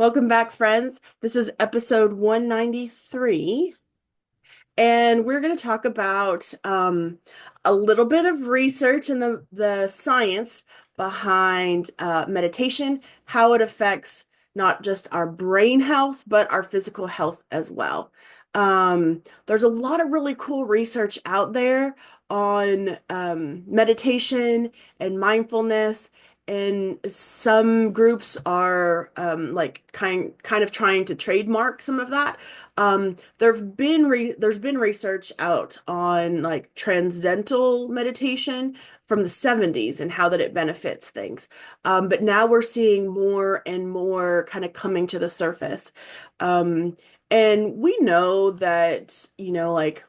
Welcome back, friends. This is episode 193, and we're going to talk about a little bit of research and the science behind meditation, how it affects not just our brain health, but our physical health as well. There's a lot of really cool research out there on meditation and mindfulness, and some groups are like kind of trying to trademark some of that. There's been research out on like transcendental meditation from the 70s and how that it benefits things. But now we're seeing more and more kind of coming to the surface. And we know that, like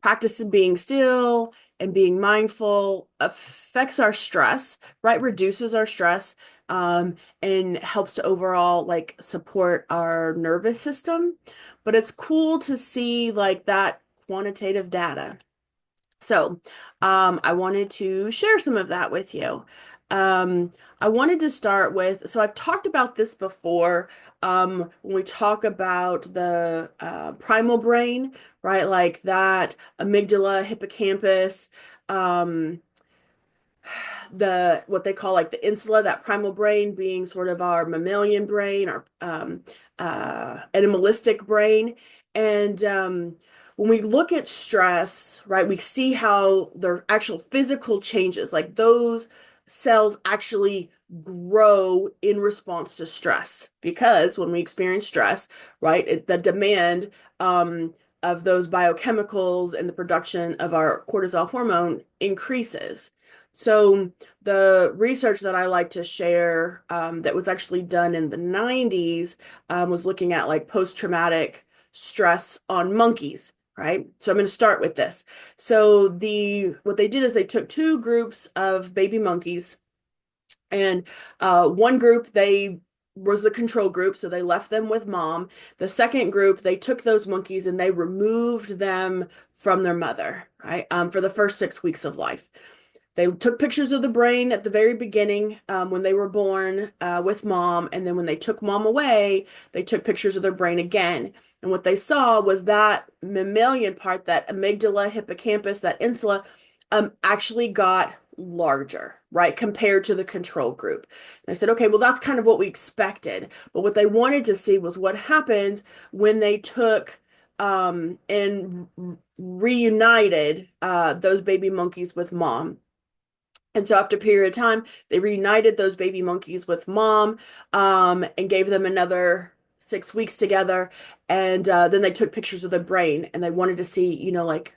practicing being still and being mindful affects our stress, right? Reduces our stress, and helps to overall like support our nervous system. But it's cool to see like that quantitative data. So, I wanted to share some of that with you. I wanted to start with, so I've talked about this before, when we talk about the primal brain, right? Like that amygdala, hippocampus, um, the what they call like the insula, that primal brain being sort of our mammalian brain, our animalistic brain. And when we look at stress, right, we see how their actual physical changes, like those cells actually grow in response to stress. Because when we experience stress, right, the demand of those biochemicals and the production of our cortisol hormone increases. So the research that I like to share, that was actually done in the 90s, was looking at like post-traumatic stress on monkeys, right? So I'm going to start with this. So what they did is they took two groups of baby monkeys, and one group they was the control group, so they left them with mom. The second group, they took those monkeys and they removed them from their mother, right? For the first 6 weeks of life. They took pictures of the brain at the very beginning, when they were born, with mom. And then when they took mom away, they took pictures of their brain again. And what they saw was that mammalian part, that amygdala, hippocampus, that insula, actually got larger, right, compared to the control group. And I said, okay, well, that's kind of what we expected. But what they wanted to see was what happens when they took and reunited those baby monkeys with mom. And so after a period of time, they reunited those baby monkeys with mom, and gave them another 6 weeks together. And then they took pictures of the brain, and they wanted to see, like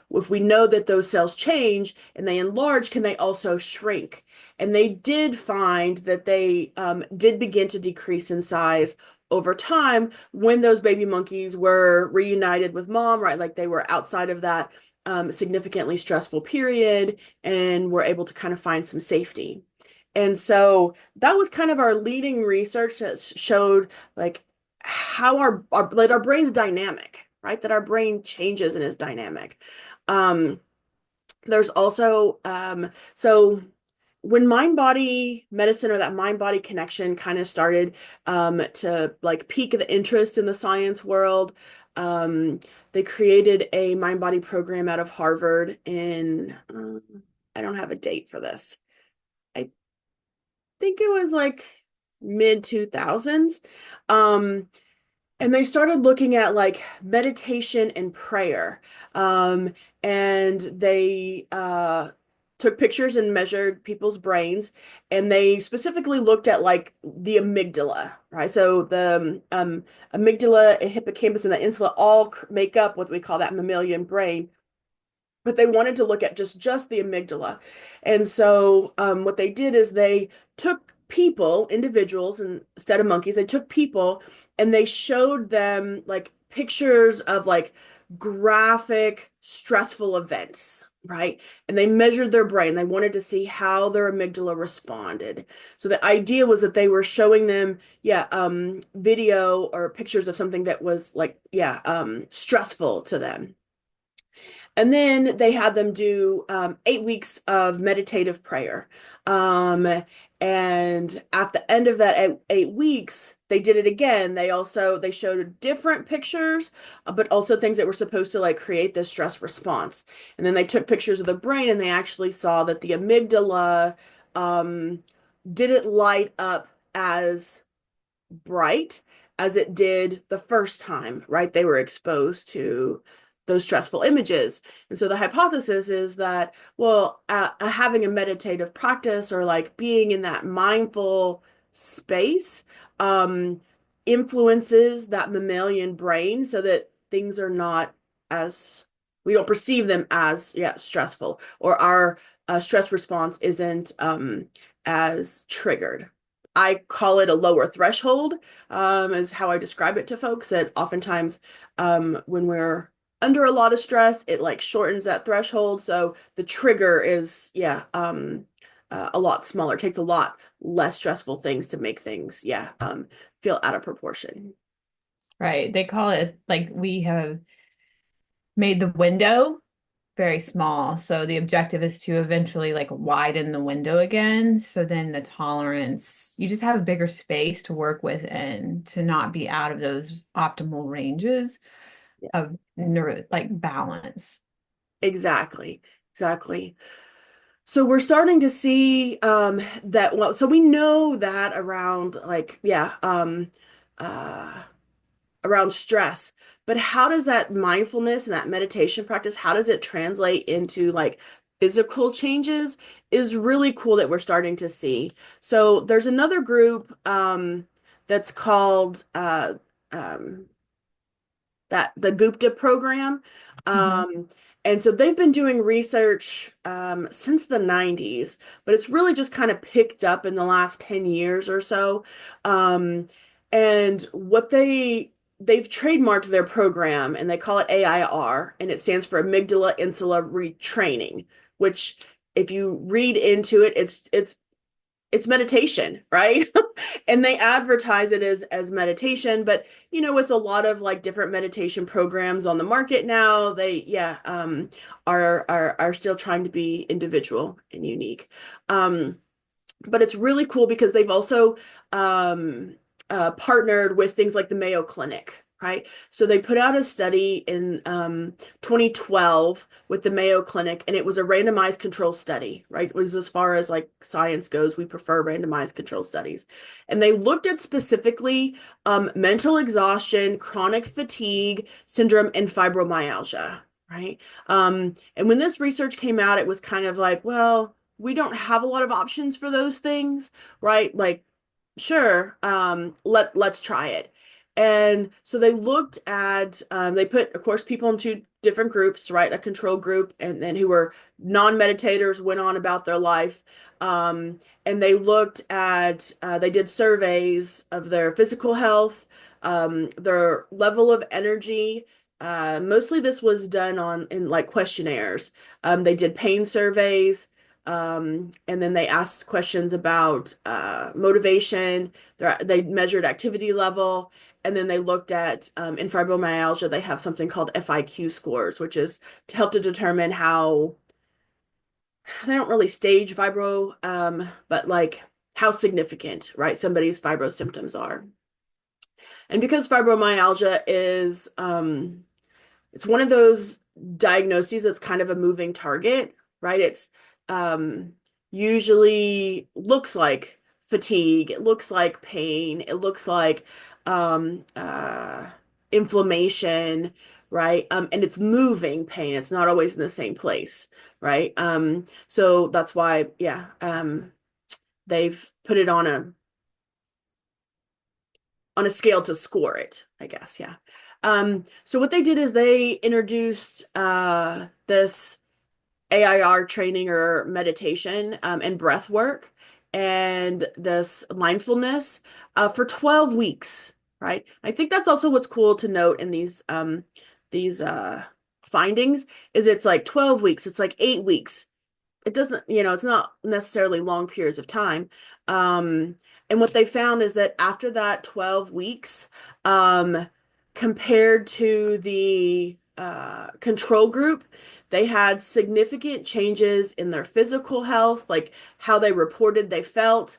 if we know that those cells change and they enlarge, can they also shrink? And they did find that they did begin to decrease in size over time when those baby monkeys were reunited with mom, right? Like they were outside of that significantly stressful period and were able to kind of find some safety. And so that was kind of our leading research that showed like how our brain's dynamic, right? That our brain changes and is dynamic. Um, there's also so when mind body medicine, or that mind body connection, kind of started to like pique the interest in the science world, they created a mind body program out of Harvard in, I don't have a date for this. I think it was like mid 2000s. Um, and they started looking at like meditation and prayer. And they took pictures and measured people's brains. And they specifically looked at like the amygdala, right? So the amygdala, hippocampus, and the insula all make up what we call that mammalian brain. But they wanted to look at just the amygdala. And so what they did is they took people, individuals, and instead of monkeys, they took people and they showed them like pictures of like graphic, stressful events, right? And they measured their brain. They wanted to see how their amygdala responded. So the idea was that they were showing them, yeah, video or pictures of something that was like, yeah, stressful to them. And then they had them do 8 weeks of meditative prayer. Um, and at the end of that 8 weeks, they did it again. They showed different pictures, but also things that were supposed to like create this stress response. And then they took pictures of the brain, and they actually saw that the amygdala um, didn't light up as bright as it did the first time, right? They were exposed to those stressful images. And so the hypothesis is that, well, having a meditative practice or like being in that mindful space um, influences that mammalian brain so that things are not as, we don't perceive them as, yeah, stressful, or our stress response isn't as triggered. I call it a lower threshold, is how I describe it to folks. That oftentimes, when we're under a lot of stress, it like shortens that threshold. So the trigger is, yeah, a lot smaller. It takes a lot less stressful things to make things, yeah, feel out of proportion. Right. They call it like we have made the window very small. So the objective is to eventually like widen the window again. So then the tolerance, you just have a bigger space to work with and to not be out of those optimal ranges Yeah, of neuro like balance. exactly, exactly. So we're starting to see that, well, so we know that around like, yeah, uh around stress. But how does that mindfulness and that meditation practice, how does it translate into like physical changes is really cool that we're starting to see. So there's another group that's called um, that the Gupta program. Mhm. Um, and so they've been doing research since the 90s, but it's really just kind of picked up in the last 10 years or so. Um, and they've trademarked their program, and they call it AIR, and it stands for amygdala insula retraining, which if you read into it, it's meditation, right? And they advertise it as meditation, but with a lot of like different meditation programs on the market now, they, yeah, are still trying to be individual and unique. Um, but it's really cool because they've also um, partnered with things like the Mayo Clinic, right? So they put out a study in 2012 with the Mayo Clinic, and it was a randomized control study, right? It was, as far as like science goes, we prefer randomized control studies. And they looked at specifically mental exhaustion, chronic fatigue syndrome, and fibromyalgia, right? And when this research came out, it was kind of like, well, we don't have a lot of options for those things, right? Like, sure, let's try it. And so they looked at they put, of course, people in two different groups, right? A control group, and then who were non-meditators, went on about their life. And they looked at they did surveys of their physical health, their level of energy. Mostly this was done on in like questionnaires. They did pain surveys. And then they asked questions about motivation. They measured activity level, and then they looked at in fibromyalgia, they have something called FIQ scores, which is to help to determine how they don't really stage fibro, but like how significant, right, somebody's fibro symptoms are. And because fibromyalgia is it's one of those diagnoses that's kind of a moving target, right? It's um, usually looks like fatigue, it looks like pain, it looks like um, uh, inflammation, right? And it's moving pain. It's not always in the same place, right? So that's why, yeah, they've put it on a scale to score it, I guess. Yeah. So what they did is they introduced this AIR training or meditation and breath work and this mindfulness for 12 weeks, right? I think that's also what's cool to note in these findings is it's like 12 weeks, it's like 8 weeks. It doesn't, it's not necessarily long periods of time. Um, and what they found is that after that 12 weeks, compared to the control group, They had significant changes in their physical health, like how they reported they felt.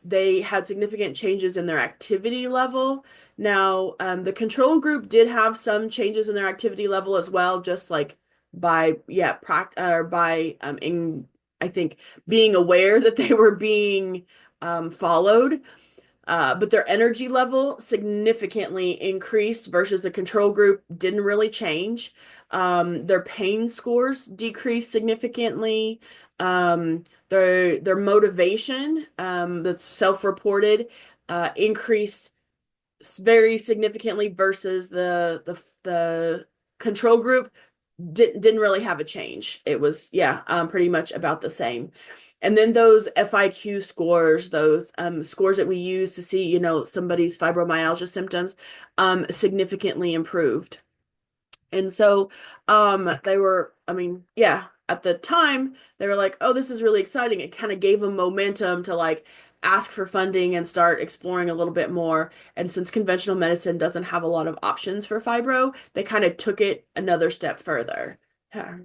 They had significant changes in their activity level. Now, the control group did have some changes in their activity level as well, just like by I think being aware that they were being followed. But their energy level significantly increased versus the control group didn't really change. Their pain scores decreased significantly. Their motivation, that's self-reported, increased very significantly versus the control group didn't really have a change. It was, yeah, pretty much about the same. And then those FIQ scores, those scores that we use to see, somebody's fibromyalgia symptoms, significantly improved. And so they were, I mean, yeah, at the time they were like, "Oh, this is really exciting." It kind of gave them momentum to like ask for funding and start exploring a little bit more. And since conventional medicine doesn't have a lot of options for fibro, they kind of took it another step further. Yeah.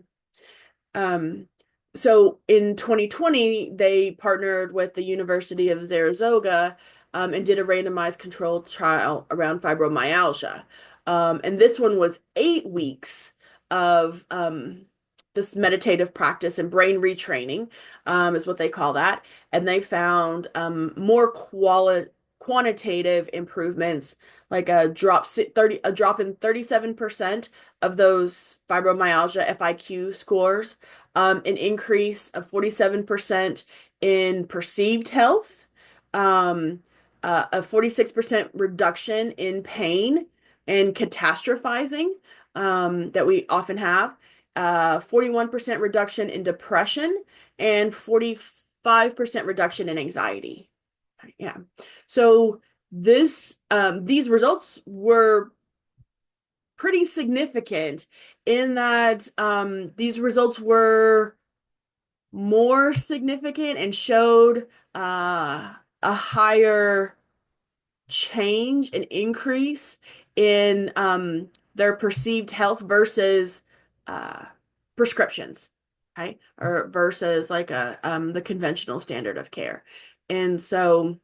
Um, so in 2020, they partnered with the University of Zaragoza, and did a randomized controlled trial around fibromyalgia. And this one was 8 weeks of this meditative practice and brain retraining, is what they call that. And they found more quantitative improvements, like a drop in 37% of those fibromyalgia FIQ scores, an increase of 47% in perceived health, um, a 46% reduction in pain and catastrophizing, that we often have, 41% reduction in depression, and 45% reduction in anxiety. Yeah. So these results were pretty significant in that these results were more significant and showed a higher change and increase in their perceived health versus uh, prescriptions, okay, or versus like the conventional standard of care. And so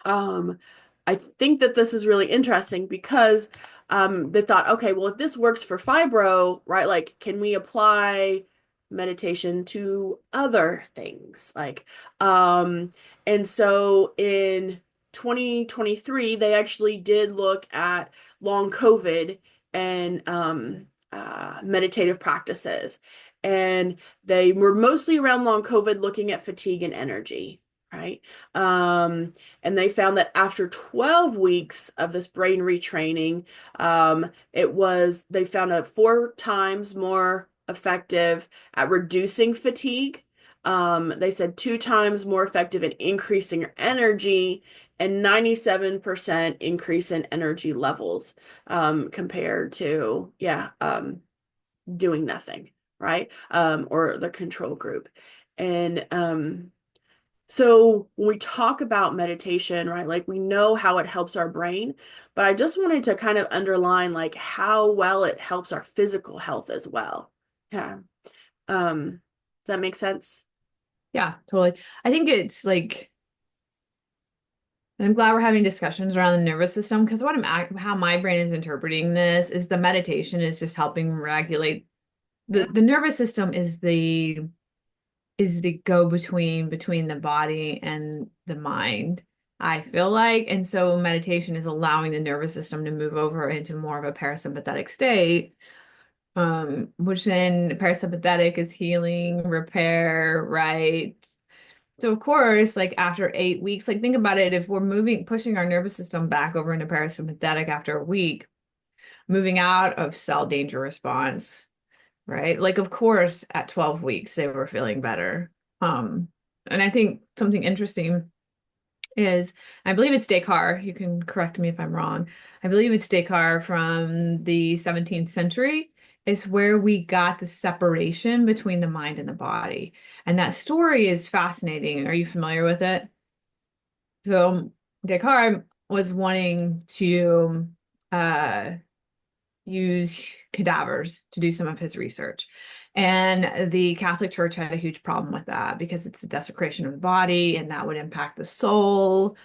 um, I think that this is really interesting because they thought, okay, well, if this works for fibro, right, like, can we apply meditation to other things? And so in 2023, they actually did look at long COVID and meditative practices. And they were mostly around long COVID looking at fatigue and energy, right? And they found that after 12 weeks of this brain retraining, they found a 4 times more effective at reducing fatigue. They said 2 times more effective in increasing your energy, and 97% increase in energy levels, compared to, yeah, doing nothing, right? Or the control group. And so when we talk about meditation, right, like we know how it helps our brain, but I just wanted to kind of underline like how well it helps our physical health as well. Yeah. Does that make sense? Yeah, totally. I think it's like I'm glad we're having discussions around the nervous system because how my brain is interpreting this is the meditation is just helping regulate the nervous system is the go-between between the body and the mind, I feel like. And so meditation is allowing the nervous system to move over into more of a parasympathetic state, which then parasympathetic is healing, repair, right? So of course, like after 8 weeks, like think about it, if we're pushing our nervous system back over into parasympathetic after a week, moving out of cell danger response, right? Like of course at 12 weeks they were feeling better. Um, and I think something interesting is I believe it's Descartes, you can correct me if I'm wrong. I believe it's Descartes from the 17th century is where we got the separation between the mind and the body. And that story is fascinating. Are you familiar with it? So Descartes was wanting to uh use cadavers to do some of his research. And the Catholic Church had a huge problem with that because it's a desecration of the body and that would impact the soul,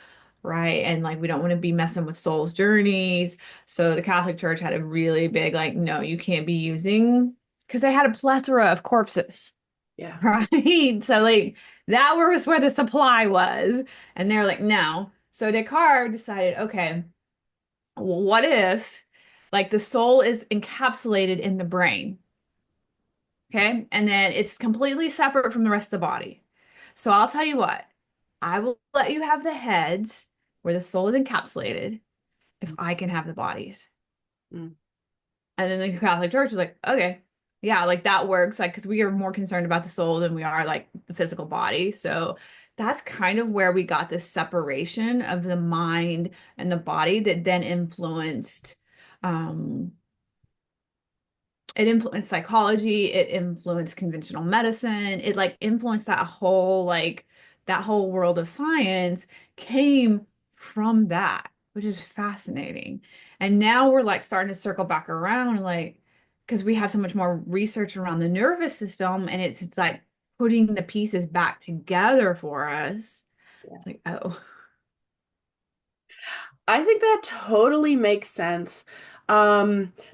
right? And like we don't want to be messing with soul's journeys. So the Catholic Church had a really big, like, no, you can't be using, because they had a plethora of corpses. Yeah. Right. So like that was where the supply was. And they're like, no. So Descartes decided, okay, well, what if like the soul is encapsulated in the brain? Okay. And then it's completely separate from the rest of the body. So I'll tell you what, I will let you have the heads where the soul is encapsulated if I can have the bodies. Mm. And then the Catholic Church was like, okay, yeah, like that works. Like, because we are more concerned about the soul than we are like the physical body. So that's kind of where we got this separation of the mind and the body that then influenced, um, it influenced psychology, it influenced conventional medicine, it like influenced that whole world of science came from that, which is fascinating. And now we're like starting to circle back around, like, because we have so much more research around the nervous system and it's like putting the pieces back together for us. Yeah. It's like, oh, I think that totally makes sense.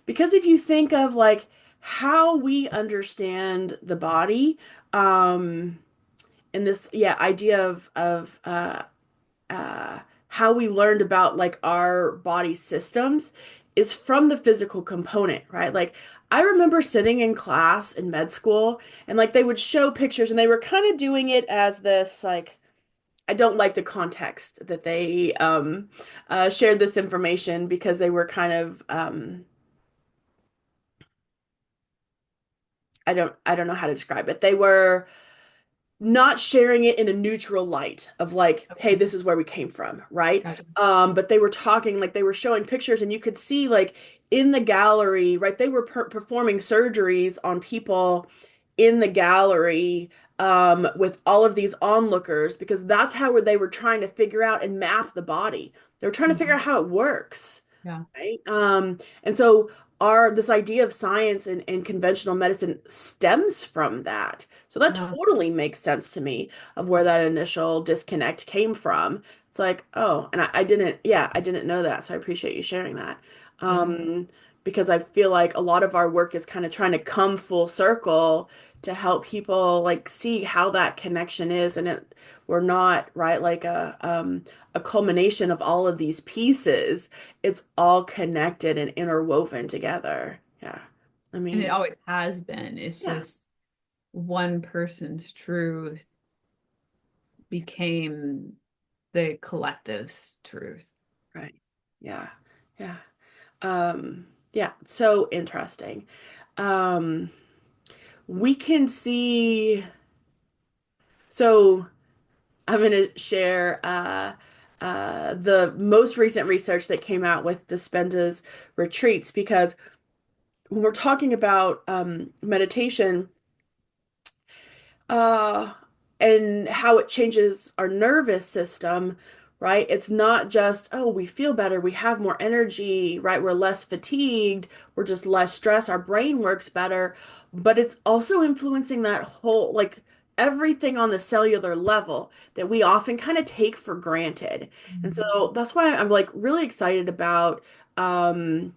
Because if you think of like how we understand the body, um, and this, yeah, idea of how we learned about like our body systems is from the physical component, right? Like I remember sitting in class in med school and like they would show pictures and they were kind of doing it as this like I don't like the context that they shared this information because they were kind of I don't know how to describe it. They were not sharing it in a neutral light of like, hey, okay, this is where we came from, right? gotcha. But they were talking like they were showing pictures and you could see like in the gallery, right? They were performing surgeries on people in the gallery with all of these onlookers because that's how they were trying to figure out and map the body. They were trying to figure Mhm. out how it works. Yeah, Right. And so our this idea of science and conventional medicine stems from that. So that yeah. totally makes sense to me of where that initial disconnect came from. It's like, oh, and I didn't, yeah, I didn't know that. So I appreciate you sharing that. Yeah. Um, because I feel like a lot of our work is kind of trying to come full circle to help people like see how that connection is. And we're not, right, like a culmination of all of these pieces. It's all connected and interwoven together. Yeah. I And it mean, always has been. It's yeah, just one person's truth became the collective's truth. right. Yeah. Yeah. Yeah, so interesting. Um, we can see, so I'm going to share the most recent research that came out with Dispenza's retreats because when we're talking about meditation, uh, and how it changes our nervous system, right? It's not just, oh, we feel better, we have more energy, right? We're less fatigued, we're just less stressed, our brain works better, but it's also influencing that whole, like, everything on the cellular level that we often kind of take for granted. And Mhm. so that's why I'm like really excited about um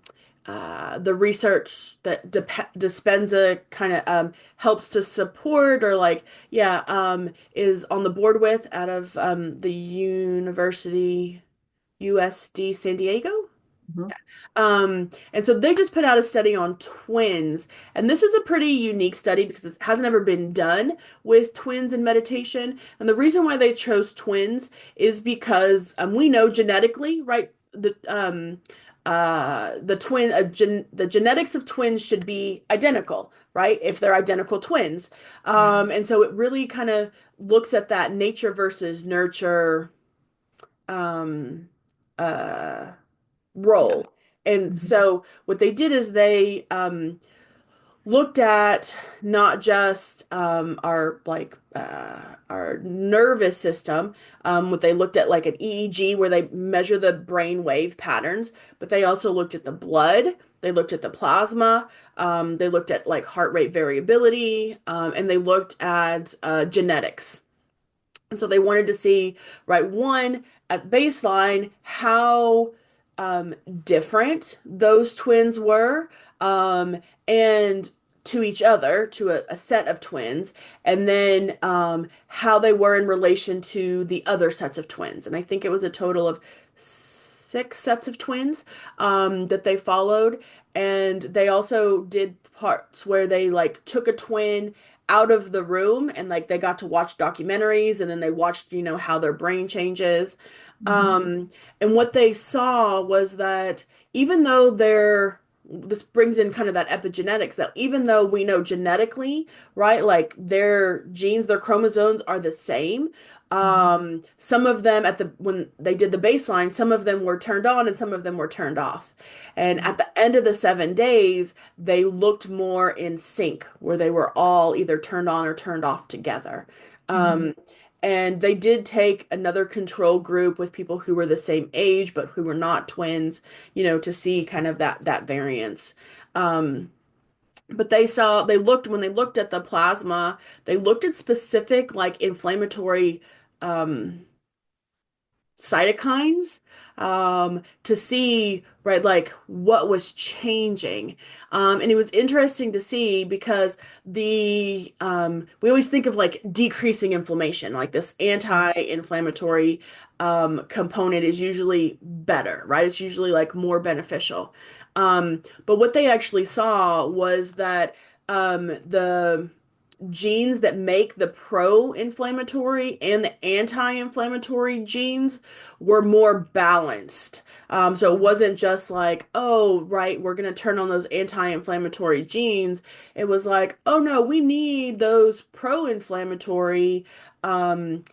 the research that Dispenza kind of helps to support or like yeah is on the board with out of the University USD San Diego. Mhm. And so they just put out a study on twins, and this is a pretty unique study because it hasn't ever been done with twins in meditation. And the reason why they chose twins is because we know genetically, right? The genetics of twins should be identical, right? If they're identical twins. Right. And so it really kind of looks at that nature versus nurture um uh Yeah. role. And Mhm. so what they did is they looked at not just our nervous system. What they looked at like an EEG where they measure the brain wave patterns, but they also looked at the blood. They looked at the plasma. They looked at like heart rate variability, and they looked at genetics. And so they wanted to see, right, one, at baseline, how um, different those twins were, and to each other, to a set of twins, and then how they were in relation to the other sets of twins. And I think it was a total of 6 sets of twins that they followed. And they also did parts where they like took a twin out of the room and like they got to watch documentaries and then they watched, how their brain changes. Mhm. Um, and what they saw was that even though this brings in kind of that epigenetics, that even though we know genetically, right, like their genes, their chromosomes are the same, Mhm. some of them when they did the baseline, some of them were turned on and some of them were turned off. And Mhm. at the end of the 7 days, they looked more in sync, where they were all either turned on or turned off together. Mhm. Um, and they did take another control group with people who were the same age but who were not twins, to see kind of that variance. Um, but when they looked at the plasma, they looked at specific like inflammatory um, cytokines, to see, right, like what was changing. And it was interesting to see because we always think of like decreasing inflammation, like this anti-inflammatory component is usually better, right? It's usually like more beneficial. But what they actually saw was that the genes that make the pro-inflammatory and the anti-inflammatory genes were more balanced. So it wasn't just like, oh, right, we're going to turn on those anti-inflammatory genes. It was like, oh no, we need those pro-inflammatory um,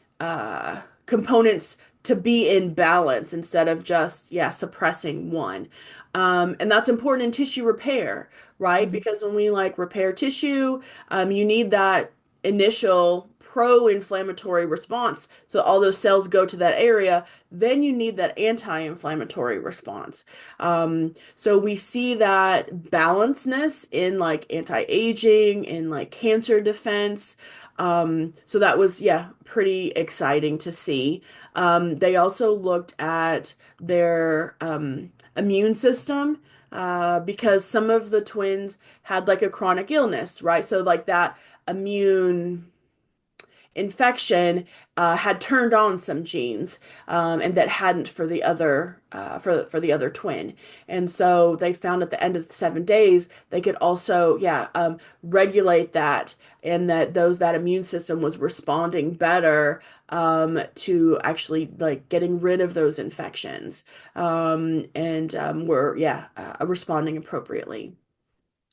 components to be in balance instead of just, yeah, suppressing one. And that's important in tissue repair, right? Mhm. Because when we like repair tissue, you need that initial pro-inflammatory response. So all those cells go to that area. Then you need that anti-inflammatory response. So we see that balancedness in like anti-aging, in like cancer defense. So that was, yeah, pretty exciting to see. They also looked at their immune system, because some of the twins had like a chronic illness, right? So like that immune infection had turned on some genes, and that hadn't for the other for the other twin. And so they found at the end of the 7 days they could also, yeah, regulate that, and that immune system was responding better to actually like getting rid of those infections, and were, yeah, responding appropriately.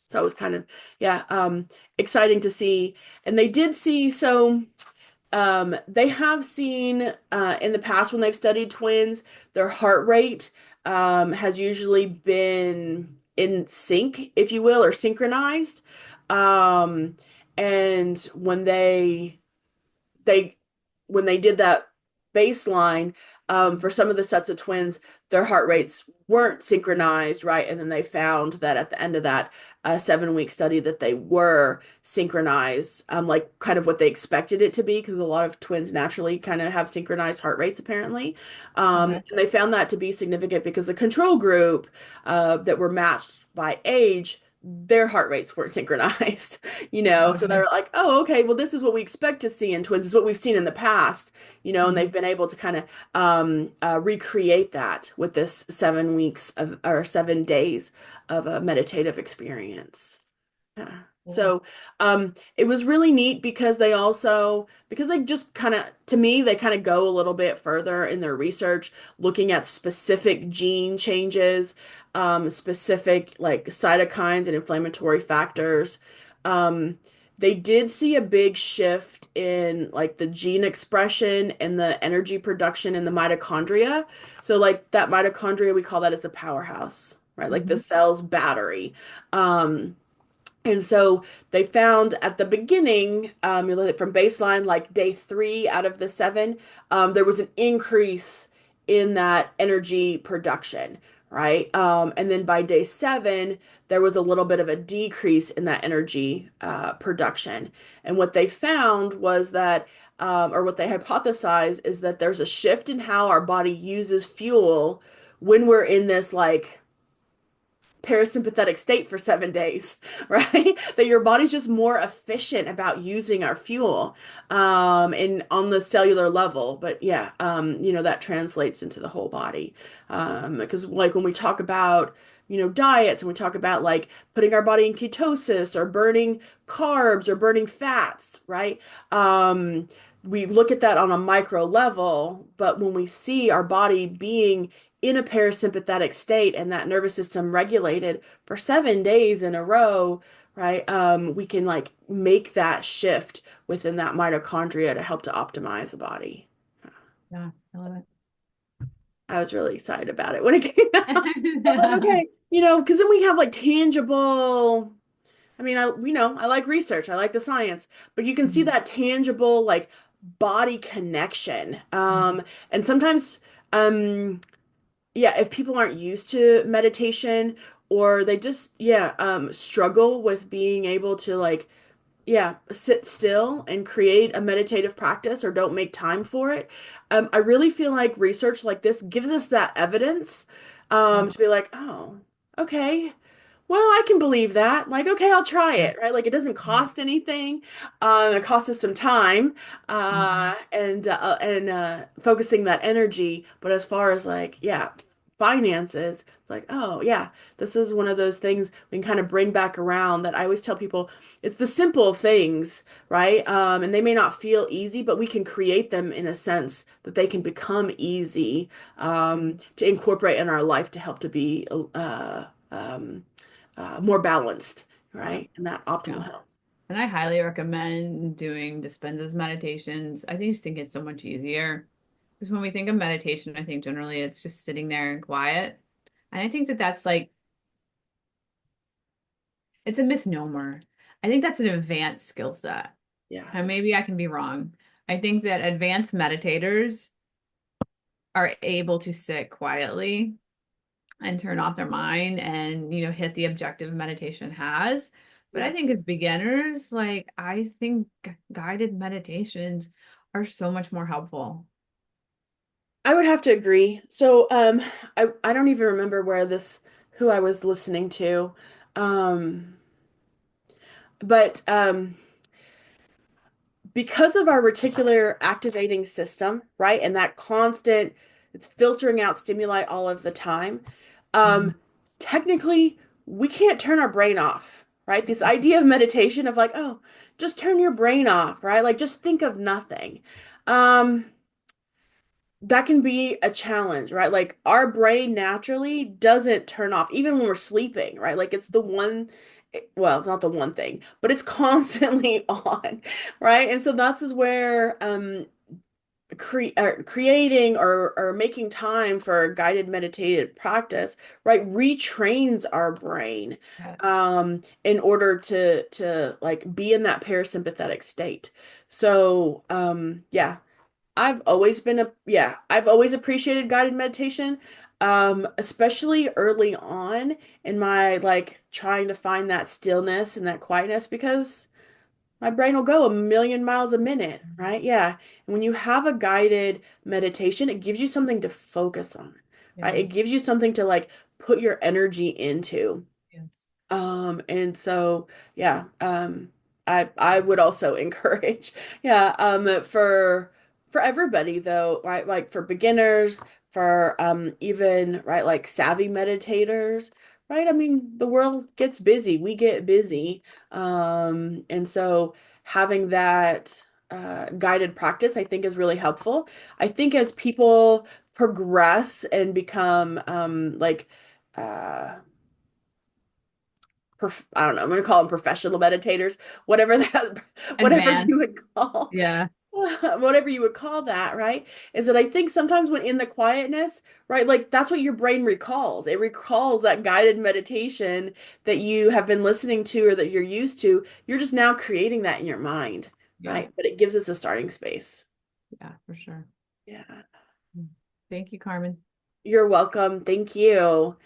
So it was kind of, yeah, exciting to see. And they did see, so they have seen in the past when they've studied twins, their heart rate has usually been in sync, if you will, or synchronized. Um, and they when they did that baseline, for some of the sets of twins, their heart rates weren't synchronized, right? And then they found that at the end of that 7 week study that they were synchronized, like kind of what they expected it to be, because a lot of twins naturally kind of have synchronized heart rates apparently. Okay. And they found that to be significant because the control group that were matched by age, their heart rates weren't synchronized, so Okay. they're like, oh, okay, well, this is what we expect to see in twins, this is what we've seen in the past, and Mhm. they've been able to kind of recreate that with this 7 weeks of, or 7 days of a meditative experience. Yeah. Cool. So, it was really neat because because they just kind of, to me, they kind of go a little bit further in their research, looking at specific gene changes, specific like cytokines and inflammatory factors. Um, they did see a big shift in like the gene expression and the energy production in the mitochondria. So, like that mitochondria, we call that as the powerhouse, right? Like the Mhm. cell's battery. Um, And so they found at the beginning, from baseline, like day 3 out of the 7, there was an increase in that energy production, right? And then by day 7, there was a little bit of a decrease in that energy production. And what they found was that, or what they hypothesized, is that there's a shift in how our body uses fuel when we're in this like parasympathetic state for 7 days, right? That your body's just more efficient about using our fuel, and on the cellular level. But yeah, that translates into the whole body. Because like when we talk about, diets, and we talk about like putting our body in ketosis or burning carbs or burning fats, right? We look at that on a micro level, but when we see our body being in a parasympathetic state and that nervous system regulated for 7 days in a row, right? We can like make that shift within that mitochondria to help to optimize the body. Yeah, I love I was really excited about it when it came out. I was like, it. okay, because then we have like tangible. I mean, I like research, I like the science, but you can see Mhm. that tangible like body connection. Mhm. And sometimes, yeah, if people aren't used to meditation, or they just, yeah, struggle with being able to like, yeah, sit still and create a meditative practice, or don't make time for it. I really feel like research like this gives us that evidence, Yeah. to be like, oh, okay. Well, I can believe that. Like, okay, I'll try Yeah. it, right? Like, it doesn't cost anything. It costs us some time, Mhm. and focusing that energy. But as far as like, yeah, finances, it's like, oh, yeah, this is one of those things we can kind of bring back around. That I always tell people, it's the simple things, right? And they may not feel easy, but we can create them in a sense that they can become easy, to incorporate in our life to help to be more balanced, Yeah. right? And that optimal Yeah. health. And I highly recommend doing Dispenza's meditations. I think just think it's so much easier. Because when we think of meditation, I think generally it's just sitting there and quiet. And I think that that's like, it's a misnomer. I think that's an advanced skill set. Yeah. And maybe I can be wrong. I think that advanced meditators are able to sit quietly and turn off their mind and, hit the objective meditation has. But I Yeah. think as beginners, like I think guided meditations are so much more helpful. I would have to agree. So, I don't even remember who I was listening to. Um, but because of our reticular activating system, right? And that constant, it's filtering out stimuli all of the time. Mhm. Um, Technically, we can't turn our brain off, right? This idea of meditation of like, oh, just turn your brain off, right? Like just think of nothing. Um, that can be a challenge, right? Like our brain naturally doesn't turn off even when we're sleeping, right? Like it's the one, well, it's not the one thing, but it's constantly on, right? And so that's is where creating or making time for guided meditative practice, right, retrains our brain, Yes. in order to like be in that parasympathetic state. So, yeah, I've always appreciated guided meditation, especially early on in my like trying to find that stillness and that quietness, because my brain will go a million miles a minute, right? Yeah. And when you have a guided meditation, it gives you something to focus on, right? It Yes. gives you something to like put your energy into. Yes. And so yeah, I would also encourage, yeah, for everybody though, right? Like for beginners, for even right, like savvy meditators, right? I mean, the world gets busy, we get busy. And so having that guided practice, I think, is really helpful. I think as people progress and become like uh I don't know, I'm gonna call them professional meditators, whatever that, whatever you Advanced. would call. Yeah. whatever you would call that, right? Is that I think sometimes when in the quietness, right, like that's what your brain recalls. It recalls that guided meditation that you have been listening to or that you're used to. You're just now creating that in your mind, Yeah. right? But it gives us a starting space. Yeah, for sure. Yeah. Thank you, Carmen. You're welcome. Thank you.